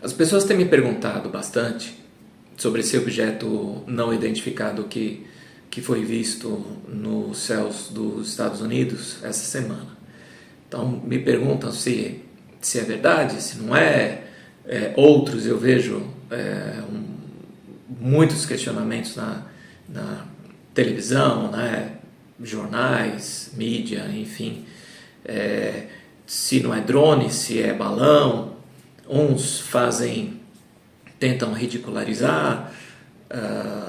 As pessoas têm me perguntado bastante sobre esse objeto não identificado que foi visto nos céus dos Estados Unidos essa semana. Então me perguntam se é verdade, se não é. Outros eu vejo muitos questionamentos na televisão, né, jornais, mídia, enfim. Se não é drone, se é balão. Uns tentam ridicularizar,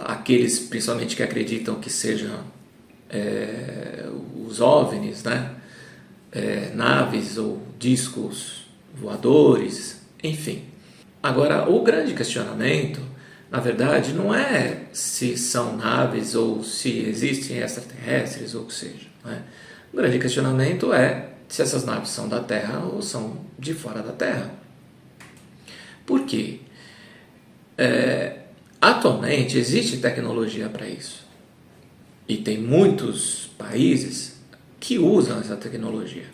aqueles principalmente que acreditam que sejam os OVNIs, né? Naves ou discos voadores, enfim. Agora, o grande questionamento, na verdade, não é se são naves ou se existem extraterrestres ou o que seja, né? O grande questionamento é se essas naves são da Terra ou são de fora da Terra. Por quê? Atualmente existe tecnologia para isso. E tem muitos países que usam essa tecnologia.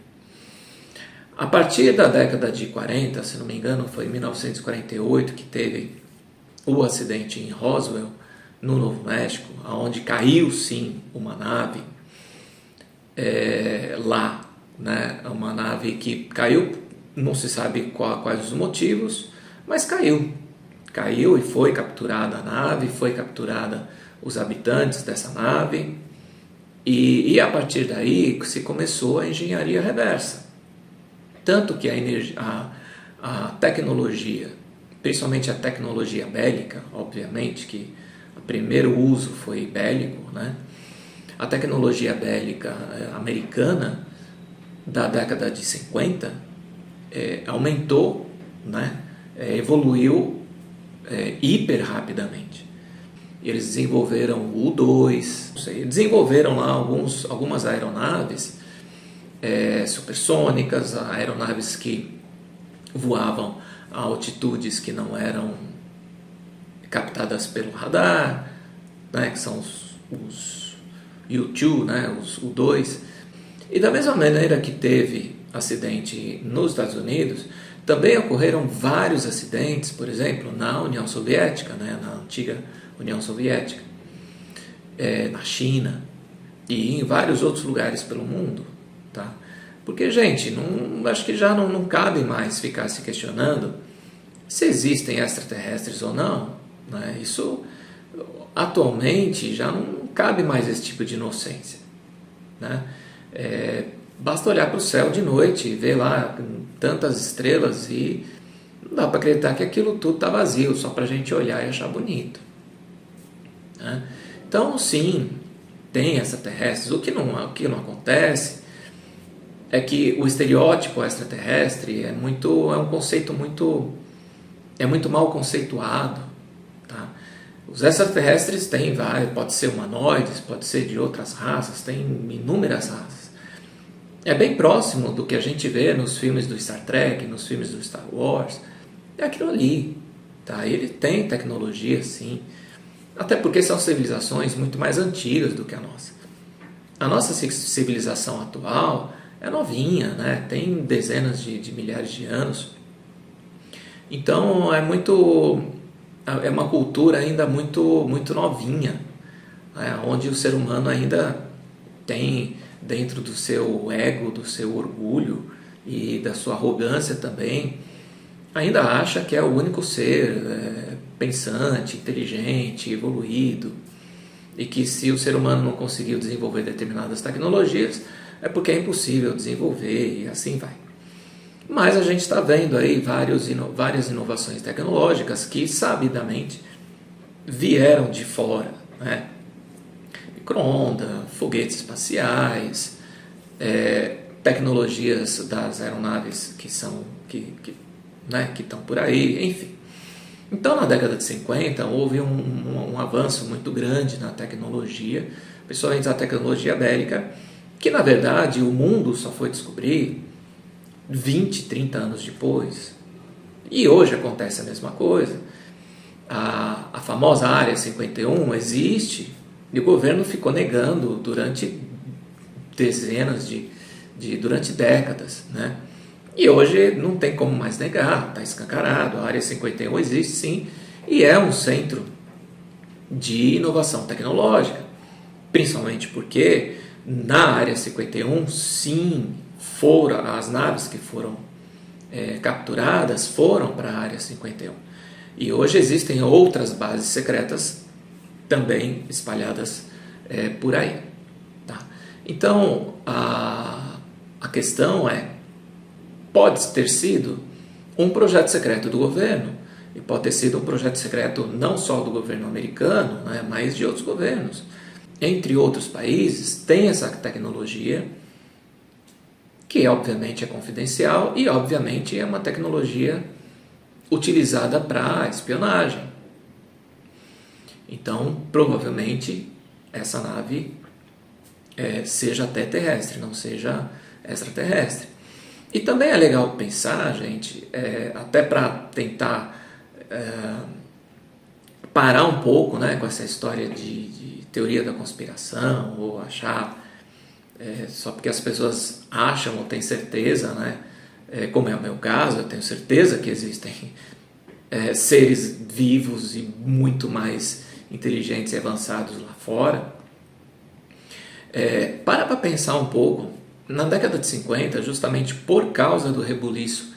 A partir da década de 40, se não me engano, foi em 1948 que teve o acidente em Roswell, no Novo México, onde caiu sim uma nave lá, né? Uma nave que caiu, não se sabe quais os motivos, mas caiu e foi capturada a nave, foi capturada os habitantes dessa nave, e a partir daí se começou a engenharia reversa. Tanto que a tecnologia, principalmente a tecnologia bélica, obviamente que o primeiro uso foi bélico, né? A tecnologia bélica americana da década de 50 aumentou, né? Evoluiu hiper rapidamente. Eles desenvolveram o U-2, desenvolveram lá algumas aeronaves supersônicas, aeronaves que voavam a altitudes que não eram captadas pelo radar, né, que são os U-2, né, os U-2. E da mesma maneira que teve acidente nos Estados Unidos, também ocorreram vários acidentes, por exemplo, na União Soviética, né, na antiga União Soviética, na China e em vários outros lugares pelo mundo. Tá? Porque, gente, acho que já não cabe mais ficar se questionando se existem extraterrestres ou não. Né? Isso, atualmente, já não cabe mais esse tipo de inocência. Né? Basta olhar para o céu de noite e ver lá tantas estrelas e não dá para acreditar que aquilo tudo está vazio, só para a gente olhar e achar bonito. Né? Então, sim, tem extraterrestres. O que não acontece é que o estereótipo extraterrestre é um conceito muito mal conceituado. Tá? Os extraterrestres têm vários, pode ser humanoides, pode ser de outras raças, tem inúmeras raças. É bem próximo do que a gente vê nos filmes do Star Trek, nos filmes do Star Wars. É aquilo ali. Tá? Ele tem tecnologia, sim. Até porque são civilizações muito mais antigas do que a nossa. A nossa civilização atual é novinha, né? Tem dezenas de milhares de anos. Então é uma cultura ainda muito, muito novinha, né? Onde o ser humano ainda tem dentro do seu ego, do seu orgulho e da sua arrogância também, ainda acha que é o único ser pensante, inteligente, evoluído, e que se o ser humano não conseguiu desenvolver determinadas tecnologias é porque é impossível desenvolver e assim vai. Mas a gente está vendo aí várias inovações tecnológicas que sabidamente vieram de fora, né? Micro-ondas, foguetes espaciais, tecnologias das aeronaves que estão por aí, enfim. Então, na década de 50, houve um avanço muito grande na tecnologia, principalmente a tecnologia bélica, que, na verdade, o mundo só foi descobrir 20, 30 anos depois. E hoje acontece a mesma coisa. A famosa Área 51 existe e o governo ficou negando durante durante décadas, né? E hoje não tem como mais negar, está escancarado, a Área 51 existe sim, e é um centro de inovação tecnológica, principalmente porque na Área 51, sim, foram as naves que foram capturadas foram para a Área 51. E hoje existem outras bases secretas também espalhadas por aí. Tá? Então, a questão pode ter sido um projeto secreto do governo, e pode ter sido um projeto secreto não só do governo americano, né, mas de outros governos. Entre outros países, tem essa tecnologia, que obviamente é confidencial e obviamente é uma tecnologia utilizada para espionagem. Então, provavelmente, essa nave seja até terrestre, não seja extraterrestre. E também é legal pensar, gente, até para tentar parar um pouco, né, com essa história de teoria da conspiração, ou achar, só porque as pessoas acham ou têm certeza, né, como é o meu caso, eu tenho certeza que existem seres vivos e muito mais inteligentes e avançados lá fora. Para pensar um pouco, na década de 50, justamente por causa do rebuliço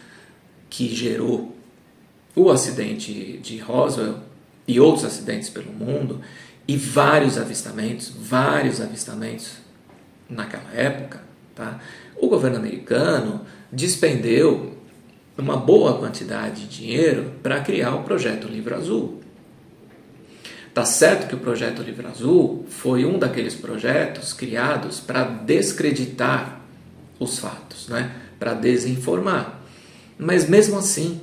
que gerou o acidente de Roswell e outros acidentes pelo mundo, e vários avistamentos naquela época, tá? O governo americano despendeu uma boa quantidade de dinheiro para criar o Projeto Livro Azul. Tá certo que o Projeto Livro Azul foi um daqueles projetos criados para descreditar os fatos, né? Para desinformar. Mas mesmo assim,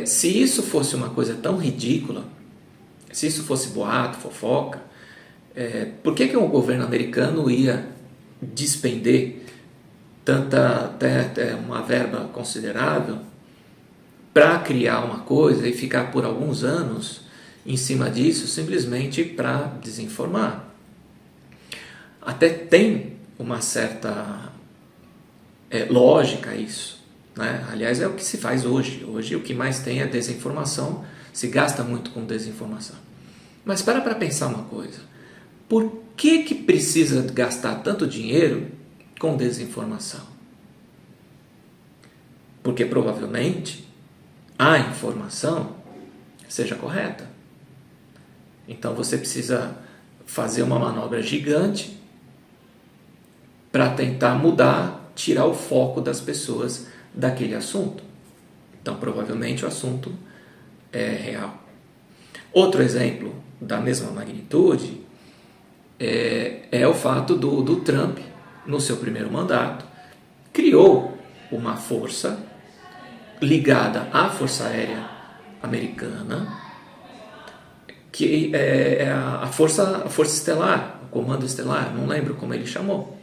se isso fosse uma coisa tão ridícula, se isso fosse boato, fofoca, por que o governo americano ia despender uma verba considerável para criar uma coisa e ficar por alguns anos em cima disso simplesmente para desinformar? Até tem uma certa lógica isso, né? Aliás, é o que se faz hoje. Hoje o que mais tem é desinformação, se gasta muito com desinformação. Mas para pensar uma coisa, por que precisa gastar tanto dinheiro com desinformação? Porque provavelmente a informação seja correta. Então você precisa fazer uma manobra gigante para tentar mudar, tirar o foco das pessoas daquele assunto. Então provavelmente o assunto é real. Outro exemplo da mesma magnitude é o fato do Trump, no seu primeiro mandato, criou uma força ligada à Força Aérea Americana, que é a Força Estelar, o Comando Estelar, não lembro como ele chamou.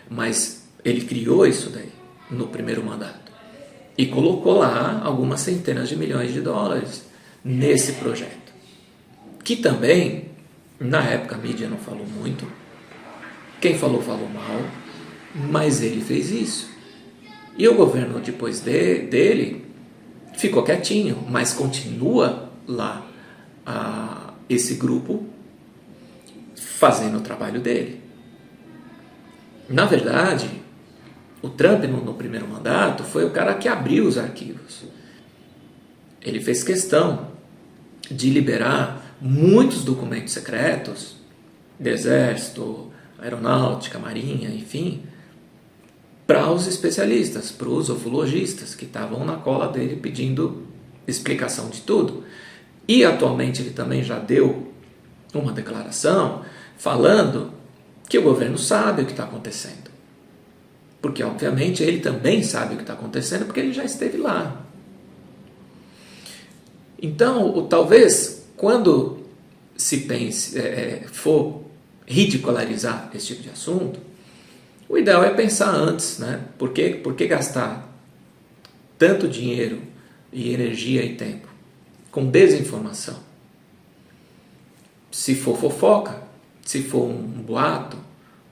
Mas ele criou isso daí no primeiro mandato e colocou lá algumas centenas de milhões de dólares nesse projeto, que também, na época, a mídia não falou muito, quem falou mal, mas ele fez isso. E o governo, depois dele, ficou quietinho, mas continua lá esse grupo fazendo o trabalho dele. Na verdade, o Trump, no primeiro mandato, foi o cara que abriu os arquivos. Ele fez questão de liberar muitos documentos secretos do Exército, Aeronáutica, Marinha, enfim, para os especialistas, para os ufologistas que estavam na cola dele pedindo explicação de tudo. E atualmente ele também já deu uma declaração falando que o governo sabe o que está acontecendo. Porque, obviamente, ele também sabe o que está acontecendo porque ele já esteve lá. Então, talvez, quando se pense, for ridicularizar esse tipo de assunto, o ideal é pensar antes, né? Por que gastar tanto dinheiro e energia e tempo com desinformação? Se for fofoca, se for um boato,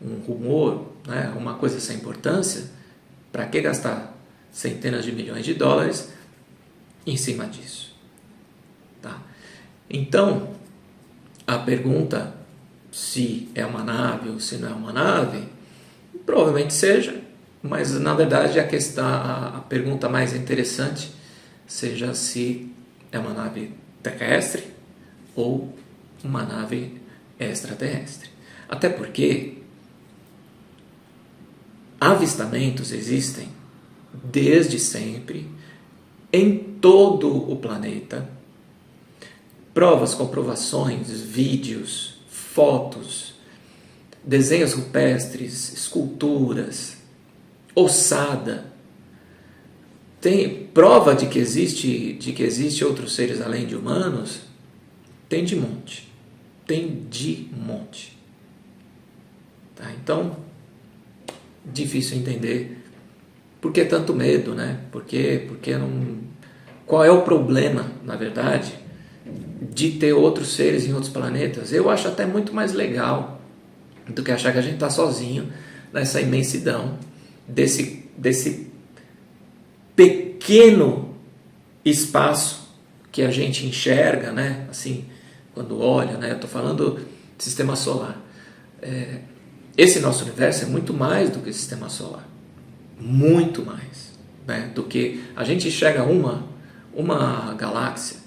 um rumor, né, uma coisa sem importância, para que gastar centenas de milhões de dólares em cima disso. Tá? Então, a pergunta se é uma nave ou se não é uma nave, provavelmente seja, mas na verdade a pergunta mais interessante seja se é uma nave terrestre ou uma nave extraterrestre. Até porque avistamentos existem desde sempre em todo o planeta. Provas, comprovações, vídeos, fotos, desenhos rupestres, esculturas, ossada. Tem prova de que existe outros seres além de humanos? Tem de monte. Tem de monte. Tá? Então, difícil entender por que tanto medo, né? Porque não... Qual é o problema, na verdade, de ter outros seres em outros planetas? Eu acho até muito mais legal do que achar que a gente está sozinho nessa imensidão desse pequeno espaço que a gente enxerga, né? Assim, quando olha, né? Eu estou falando do sistema solar. Esse nosso universo é muito mais do que o sistema solar. Muito mais, né? Do que a gente enxerga uma galáxia.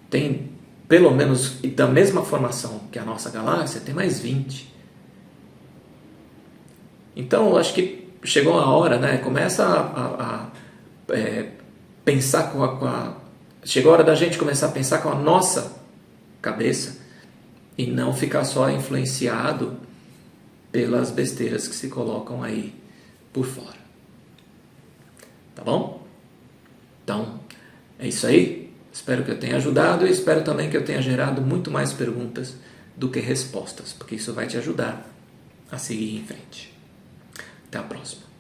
Tem, pelo menos, da mesma formação que a nossa galáxia, tem mais 20. Então, eu acho que chegou a hora, né? Começa a pensar chegou a hora da gente começar a pensar com a nossa cabeça e não ficar só influenciado pelas besteiras que se colocam aí por fora. Tá bom? Então, é isso aí. Espero que eu tenha ajudado e espero também que eu tenha gerado muito mais perguntas do que respostas, porque isso vai te ajudar a seguir em frente. Até a próxima.